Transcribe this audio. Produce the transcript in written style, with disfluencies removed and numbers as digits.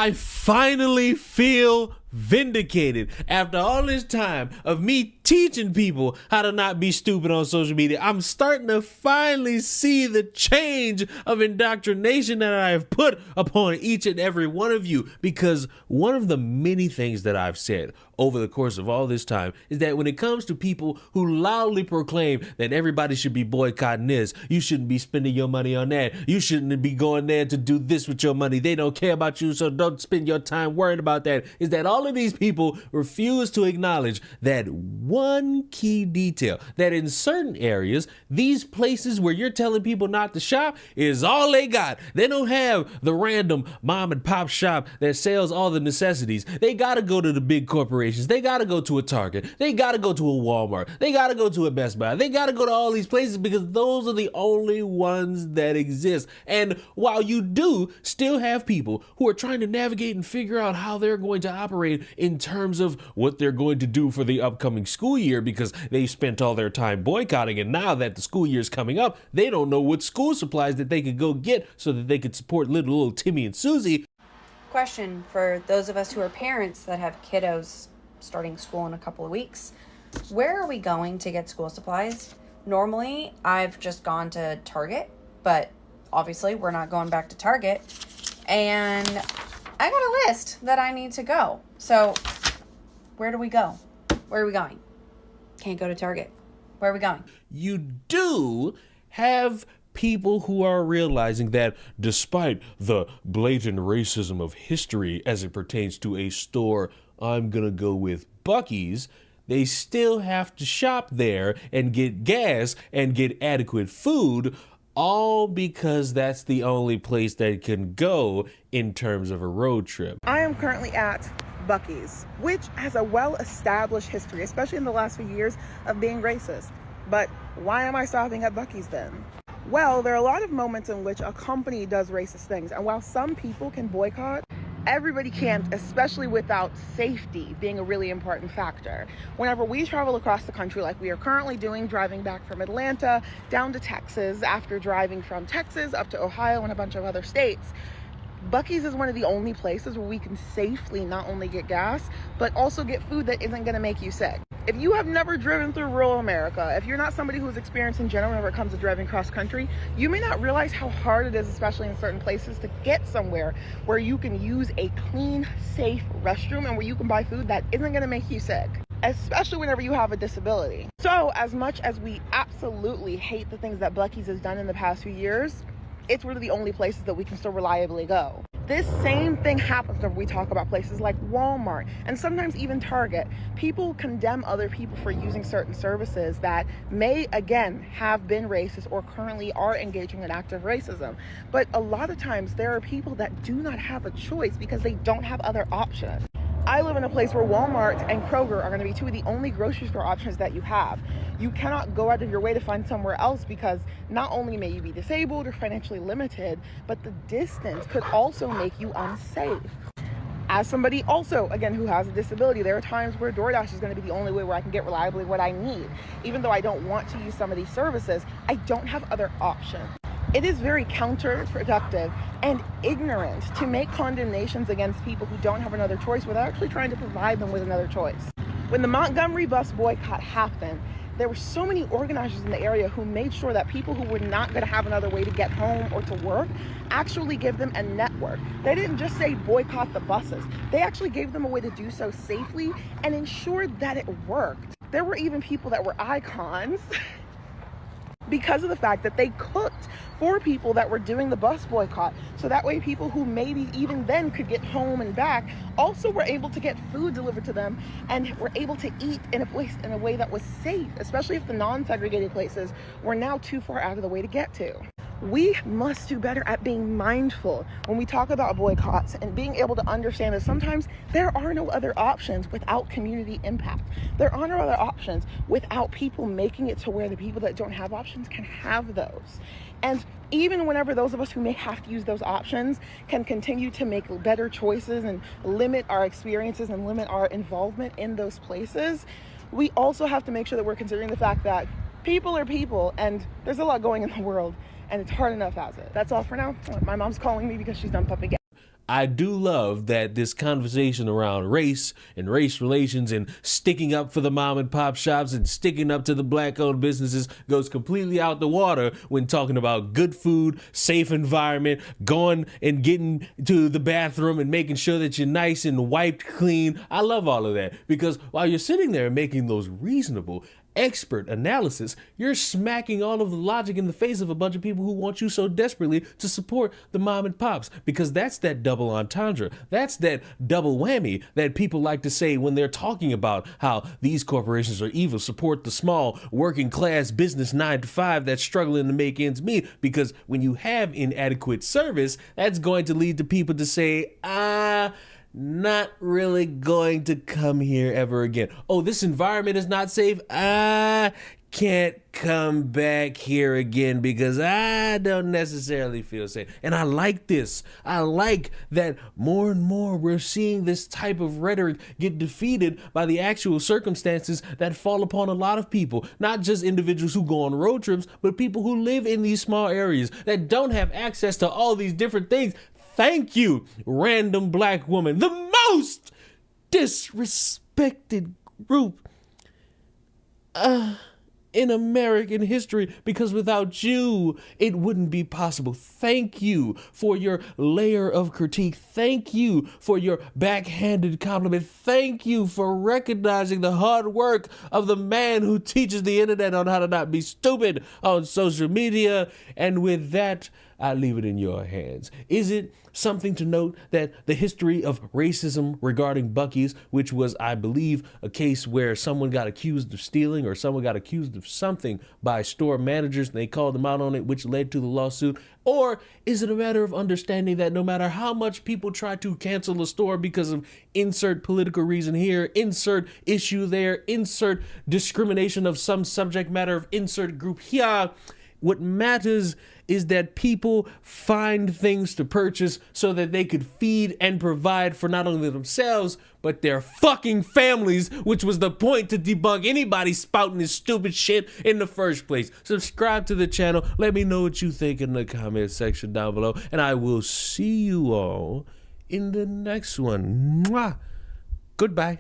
I finally feel vindicated after all this time of me teaching people how to not be stupid on social media. I'm starting to finally see the change of indoctrination that I have put upon each and every one of you, because one of the many things that I've said over the course of all this time is that when it comes to people who loudly proclaim that everybody should be boycotting this, you shouldn't be spending your money on that, you shouldn't be going there to do this with your money, they don't care about you, so don't spend your time worrying about that, is that all of these people refuse to acknowledge that one key detail, that in certain areas, these places where you're telling people not to shop is all they got. They don't have the random mom and pop shop that sells all the necessities. They gotta go to the big corporations. They gotta go to a Target. They gotta go to a Walmart. They gotta go to a Best Buy. They gotta go to all these places because those are the only ones that exist. And while you do still have people who are trying to navigate and figure out how they're going to operate in terms of what they're going to do for the upcoming school year, because they've spent all their time boycotting, and now that the school year is coming up, they don't know what school supplies that they could go get so that they could support little Timmy and Susie. Question for those of us who are parents that have kiddos starting school in a couple of weeks. Where are we going to get school supplies? Normally, I've just gone to Target, but obviously we're not going back to Target. And I got a list that I need to go. So where do we go? Where are we going? Can't go to Target. Where are we going? You do have people who are realizing that despite the blatant racism of history as it pertains to a store, I'm gonna go with Buc-ee's, they still have to shop there and get gas and get adequate food, all because that's the only place that can go in terms of a road trip. I am currently at Buc-ee's, which has a well-established history, especially in the last few years, of being racist. But why am I stopping at Buc-ee's then? Well, there are a lot of moments in which a company does racist things, and while some people can boycott, everybody can't, especially without safety being a really important factor. Whenever we travel across the country like we are currently doing, driving back from Atlanta down to Texas, after driving from Texas up to Ohio and a bunch of other states, Buc-ee's is one of the only places where we can safely not only get gas, but also get food that isn't going to make you sick. If you have never driven through rural America, if you're not somebody who's experienced in general whenever it comes to driving cross country, you may not realize how hard it is, especially in certain places, to get somewhere where you can use a clean, safe restroom and where you can buy food that isn't going to make you sick, especially whenever you have a disability. So as much as we absolutely hate the things that Buc-ee's has done in the past few years, it's one of the only places that we can still reliably go. This same thing happens when we talk about places like Walmart and sometimes even Target. People condemn other people for using certain services that may, again, have been racist or currently are engaging in active racism. But a lot of times there are people that do not have a choice because they don't have other options. I live in a place where Walmart and Kroger are going to be two of the only grocery store options that you have. You cannot go out of your way to find somewhere else because not only may you be disabled or financially limited, but the distance could also make you unsafe. As somebody also, again, who has a disability, there are times where DoorDash is going to be the only way where I can get reliably what I need. Even though I don't want to use some of these services, I don't have other options. It is very counterproductive and ignorant to make condemnations against people who don't have another choice without actually trying to provide them with another choice. When the Montgomery bus boycott happened, there were so many organizers in the area who made sure that people who were not going to have another way to get home or to work actually give them a network. They didn't just say boycott the buses. They actually gave them a way to do so safely and ensured that it worked. There were even people that were icons because of the fact that they cooked for people that were doing the bus boycott. So that way people who maybe even then could get home and back also were able to get food delivered to them and were able to eat in a place in a way that was safe, especially if the non-segregated places were now too far out of the way to get to. We must do better at being mindful when we talk about boycotts and being able to understand that sometimes there are no other options without community impact. There are no other options without people making it to where the people that don't have options can have those. And even whenever those of us who may have to use those options can continue to make better choices and limit our experiences and limit our involvement in those places, we also have to make sure that we're considering the fact that people are people and there's a lot going in the world. And it's hard enough as it. That's all for now. My mom's calling me because she's done pumping gas. I do love that this conversation around race and race relations and sticking up for the mom and pop shops and sticking up to the black owned businesses goes completely out the water when talking about good food, safe environment, going and getting to the bathroom and making sure that you're nice and wiped clean. I love all of that because while you're sitting there making those reasonable expert analysis, you're smacking all of the logic in the face of a bunch of people who want you so desperately to support the mom and pops, because that's that double entendre. That's that double whammy that people like to say when they're talking about how these corporations are evil, support the small working class business 9 to 5 that's struggling to make ends meet, because when you have inadequate service, that's going to lead to people to say, not really going to come here ever again. Oh, this environment is not safe. I can't come back here again because I don't necessarily feel safe. And I like this. I like that more and more we're seeing this type of rhetoric get defeated by the actual circumstances that fall upon a lot of people, not just individuals who go on road trips, but people who live in these small areas that don't have access to all these different things. Thank you, random black woman, the most disrespected group in American history, because without you, it wouldn't be possible. Thank you for your layer of critique. Thank you for your backhanded compliment. Thank you for recognizing the hard work of the man who teaches the internet on how to not be stupid on social media. And with that, I leave it in your hands. Is it something to note that the history of racism regarding Buc-ee's, which was, I believe, a case where someone got accused of stealing or someone got accused of something by store managers and they called them out on it, which led to the lawsuit? Or is it a matter of understanding that no matter how much people try to cancel a store because of insert political reason here, insert issue there, insert discrimination of some subject matter of insert group here, what matters is that people find things to purchase so that they could feed and provide for not only themselves, but their fucking families, which was the point to debunk anybody spouting this stupid shit in the first place. Subscribe to the channel. Let me know what you think in the comment section down below, and I will see you all in the next one. Mwah. Goodbye.